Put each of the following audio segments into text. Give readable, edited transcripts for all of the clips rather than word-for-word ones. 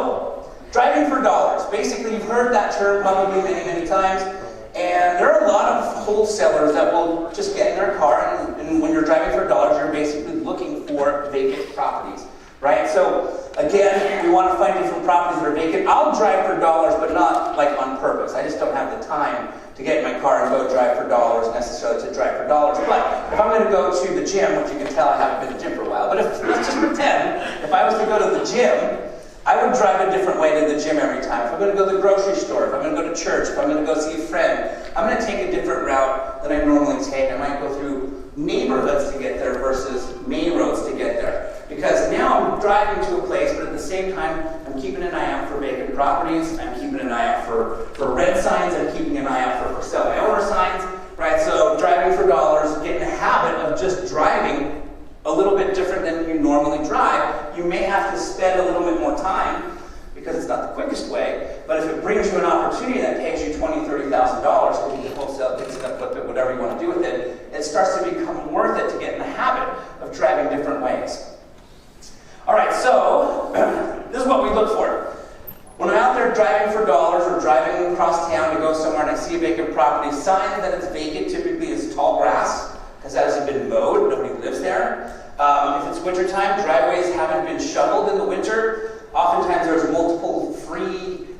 So, driving for dollars. Basically, you've heard that term probably many, many times. And there are a lot of wholesalers that will just get in their car, and when you're driving for dollars, you're basically looking for vacant properties, right? So, again, we want to find different properties that are vacant. I'll drive for dollars, but not like on purpose. I just don't have the time to get in my car and go drive for dollars, necessarily to drive for dollars. But if I'm going to go to the gym, which you can tell I haven't been to the gym for a while, but let's just pretend, if I was to go to the gym, I would drive a different way to the gym every time. If I'm going to go to the grocery store, if I'm going to go to church, if I'm going to go see a friend, I'm going to take a different route than I normally take. I might go through neighborhoods to get there versus main roads to get there. Because now I'm driving to a place, but at the same time, I'm keeping an eye out for vacant properties, I'm keeping an eye out for red signs, I'm keeping an eye out for sell by owner signs, right? So driving for dollars, get in the habit of just driving a little bit different than you normally drive. You may have to spend a little bit more time because it's not the quickest way, but if it brings you an opportunity that pays you $20,000, $30,000 because you can wholesale, fix it up, flip it, whatever you want to do with it, it starts to become worth it to get in the habit of driving different ways. All right, so this is what we look for. When I'm out there driving for dollars or driving across town to go somewhere and I see a vacant property, sign that it's vacant typically is tall grass, because that hasn't been mowed, nobody lives there. If it's wintertime, driveways haven't been shoveled in the winter. Oftentimes there's multiple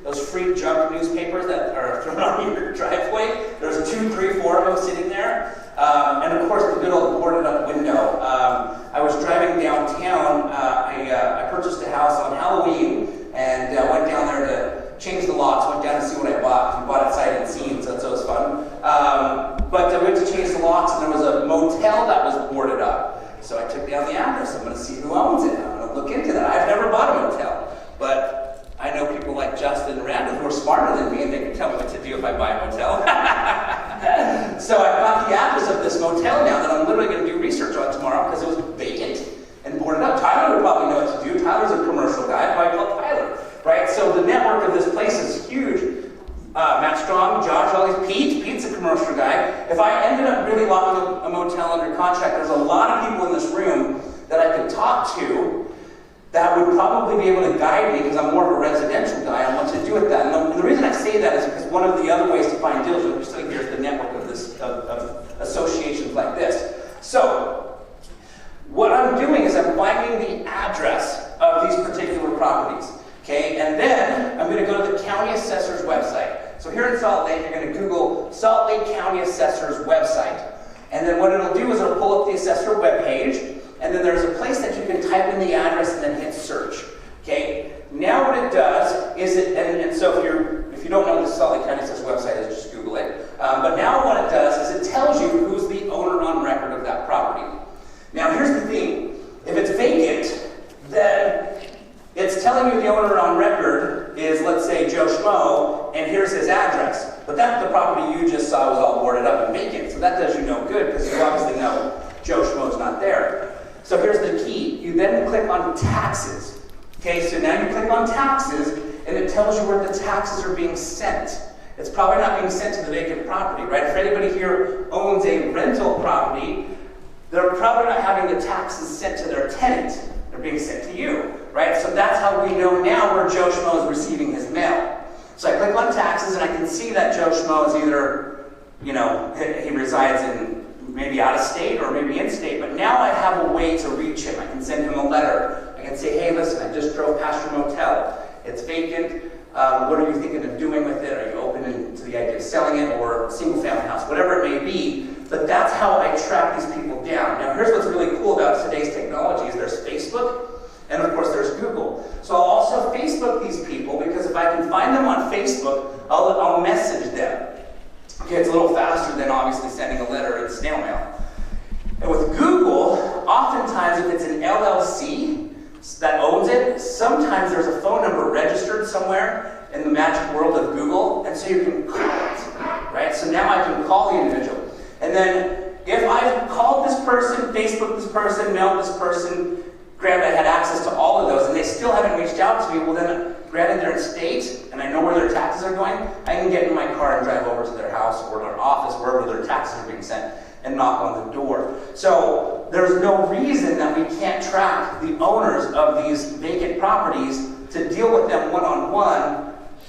those free junk newspapers that are thrown on your driveway. There's 2, 3, 4 of them sitting there. And of course the good old boarded up window. I was driving downtown, I purchased a house on Halloween and went down there to change the locks, went down to see what I bought. We bought it sight unseen, so it was fun. But I went to change the locks and there was a motel that was boarded up. So I took down the address. I'm going to see who owns it. I'm going to look into that. I've never bought a motel, but I know people like Justin and Randall who are smarter than me and they can tell me what to do if I buy a motel. So I got the address of this motel now that I'm literally going to do research on tomorrow because it was vacant and boarded up. Tyler would probably know what to do. Tyler's a commercial guy. I probably call Tyler, right? So the network of this place is huge. Matt Strong, Josh, all these, Pete's a commercial guy. If I ended up really locking a motel under contract, there's a lot of people in this room that I could talk to that would probably be able to guide me because I'm more of a residential guy on what to do with that. And the reason I say that is because one of the other ways to find deals, we're sitting here, is the network of associations like this. So, what I'm doing is I'm finding the address of these particular properties. Okay, and then I'm going to go to the county assessor's website. So here in Salt Lake, you're going to Google Salt Lake County Assessor's website. And then what it'll do is it'll pull up the assessor webpage, and then there's a place that you can type in the address and then hit search. Okay, now what it does is and so if you don't know the Salt Lake County Assessor's website is, just Google it. But now what it does is it tells you who's the owner on record of that property. Now here's the thing, if it's vacant, then it's telling you the owner on record is, let's say, Joe Schmo, and here's his address. But that's the property you just saw was all boarded up and vacant, so that does you no good, because you obviously know Joe Schmo's not there. So here's the key. You then click on taxes. Okay, so now you click on taxes, and it tells you where the taxes are being sent. It's probably not being sent to the vacant property, right? If anybody here owns a rental property, they're probably not having the taxes sent to their tenant. They're being sent to you, right? So that's how we know now where Joe Schmo is receiving his mail. So I click on taxes and I can see that Joe Schmo is either, he resides in maybe out of state or maybe in state, but now I have a way to reach him. I can send him a letter. I can say, hey, listen, I just drove past your motel. It's vacant. What are you thinking of doing with it? Are you open to the idea of selling it or a single family house? Whatever it may be. But that's how I track these people down. Now here's what's really cool about today's technology is there's Facebook and of course there's Google. So I'll also Facebook these people because if I can find them on Facebook, I'll message them. Okay, it's a little faster than obviously sending a letter in snail mail. And with Google, oftentimes if it's an LLC that owns it, sometimes there's a phone number registered somewhere in the magic world of Google, and so you can call it, right? So now I can call the individual. And then if I've called this person, Facebooked this person, mailed this person, granted I had access to all of those, and they still haven't reached out to me, well then, granted they're in state, and I know where their taxes are going, I can get in my car and drive over to their house or their office, wherever their taxes are being sent, and knock on the door. So there's no reason that we can't track the owners of these vacant properties to deal with them one-on-one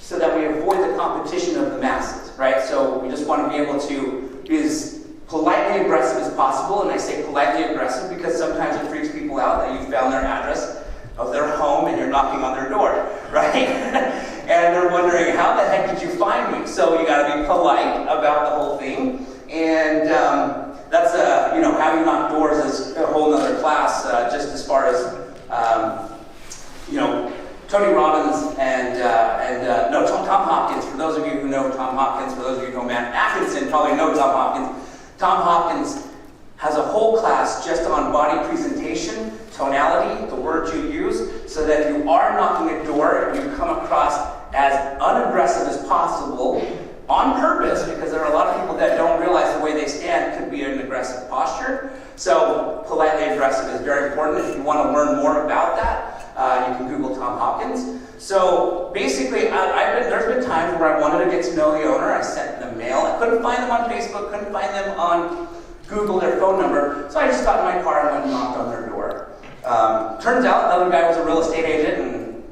so that we avoid the competition of the masses, right? So we just want to be able to be as politely aggressive as possible, and I say politely aggressive because sometimes it freaks people out that you found their address of their home and you're knocking on their door, right? And they're wondering, how the heck did you find me? So you got to be polite about the whole thing, and that's how you knock doors is a whole other class, just as far as Tony Robbins and Tom Hopkins. For those of you who know Tom Hopkins, for those of you who know Matt Atkinson, probably know Tom Hopkins. Tom Hopkins has a whole class just on body presentation, tonality, the words you use, so that if you are knocking a door, you come across as unaggressive as possible on purpose, because there are a lot of people that don't realize the way they stand could be an aggressive posture. So politely aggressive is very important. If you want to learn more about that, you can Google Tom Hopkins. So basically, there's been times where I wanted to get to know the owner. I sent them mail. I couldn't find them on Facebook, couldn't find them on Google, their phone number. So I just got in my car and went and knocked on their door. Turns out another guy was a real estate agent, and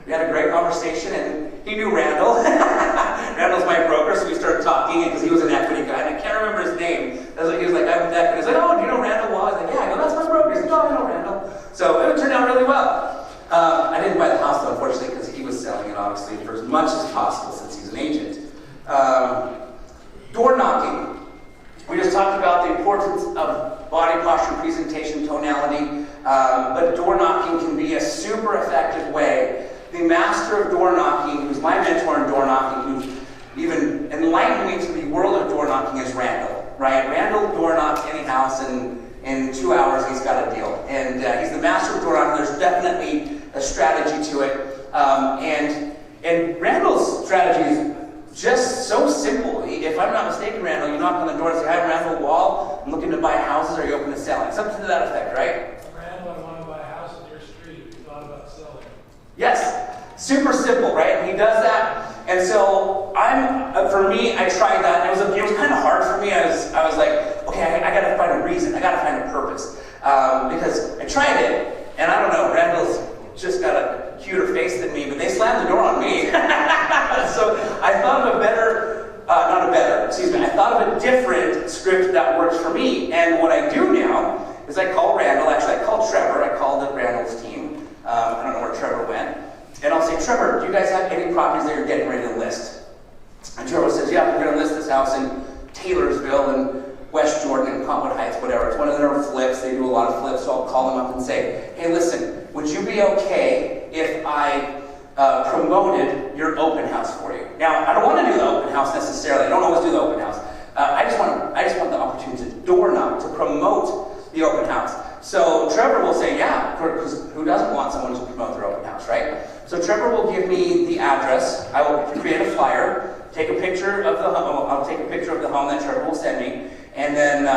we had a great conversation, and he knew Randall. Randall's my broker, so we started talking, because he was an equity guy, and I can't remember his name. He was like, I'm with equity. He's like, oh, do you know Randall? Well, I was like, yeah. I go, that's my broker. He's like, oh, I know Randall. So it turned out really well. I didn't buy the house, though, unfortunately, because he was selling it, obviously, for as much as possible, since he's an agent. Door knocking. We just talked about the importance of body posture, presentation, tonality, but door knocking can be a super effective way. The master of door knocking, who's my mentor in door knocking, who's even enlightened me to the world of door knocking, is Randall, right? Randall door knocks any house, and in 2 hours he's got a deal. And he's the master of door knocking. There's definitely a strategy to it. And Randall's strategy is just so simple. If I'm not mistaken, Randall, you knock on the door and say, hi, Randall Wall, I'm looking to buy houses. Are you open to selling? Something to that effect, right? Randall, I want to buy a house in your street. You thought about selling. Yes. Super simple, right? And he does that. And so for me, I tried that. And it was kind of hard for me. I was like, okay, I got to find a reason. I got to find a purpose. Because I tried it, and I don't know, Randall's just got a cuter face than me, but they slammed the door on me. So I thought of I thought of a different script that works for me. And what I do now is I call Randall. Actually, I called Trevor. I called up Randall's team. I don't know where Trevor went. And I'll say, Trevor, do you guys have any properties that you're getting ready to list? And Trevor says, yeah, we're going to list this house in Taylorsville and West Jordan and Compton Heights, whatever. It's one of their flips. They do a lot of flips, so I'll call them up and say, hey, listen, would you be okay if I promoted your open house for you? Now, I don't want to do the open house necessarily. I don't always do the open house. I just want the opportunity to door knock, to promote the open house. So Trevor will say, yeah, because who doesn't want someone to promote their open house, right? So Trevor will give me the address. I will create a flyer, take a picture of the home. I'll take a picture of the home that Trevor will send me, and then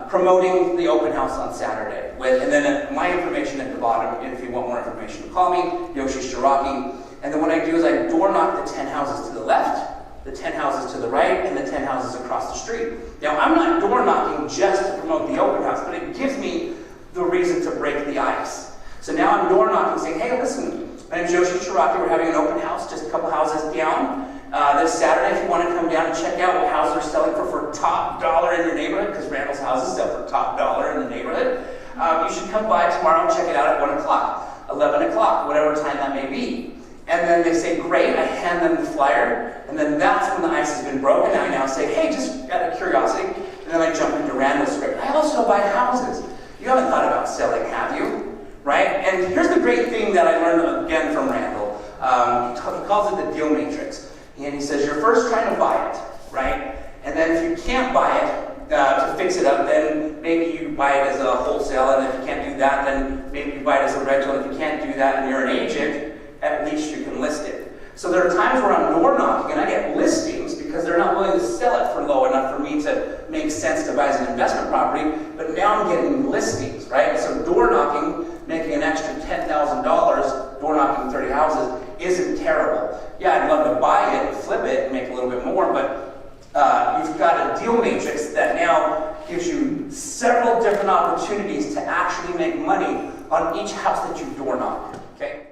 promoting the open house on Saturday. And then my information at the bottom, and if you want more information, call me, Yoshi Shiraki. And then what I do is I door knock the 10 houses to the left, the 10 houses to the right, and the 10 houses across the street. Now, I'm not door knocking just to promote the open house, but it gives me the reason to break the ice. So now I'm door knocking, saying, hey, listen, my name's Yoshi Shiraki. We're having an open house just a couple houses down. This Saturday, if you want to come down and check out what houses are selling for top dollar in your neighborhood, because Randall's houses sell for top dollar in the neighborhood, you should come by tomorrow and check it out at 1 o'clock, 11 o'clock, whatever time that may be. And then they say, great, I hand them the flyer, and then that's when the ice has been broken. I now say, hey, just out of curiosity, and then I jump into Randall's script. I also buy houses. You haven't thought about selling, have you? Right? And here's the great thing that I learned again from Randall. He calls it the deal matrix. And he says, you're first trying to buy it, right? And then if you can't buy it to fix it up, then maybe you buy it as a wholesale. And if you can't do that, then maybe you buy it as a rental. And if you can't do that and you're an agent, at least you can list it. So there are times where I'm door knocking and I get listings because they're not willing to sell it for low enough for me to make sense to buy as an investment property. But now I'm getting listings, right? So door knocking, making an extra $10,000, door knocking 30 houses, isn't terrible. Yeah, I'd love to buy it, flip it, and make a little bit more, but you've got a deal matrix that now gives you several different opportunities to actually make money on each house that you door knock, okay?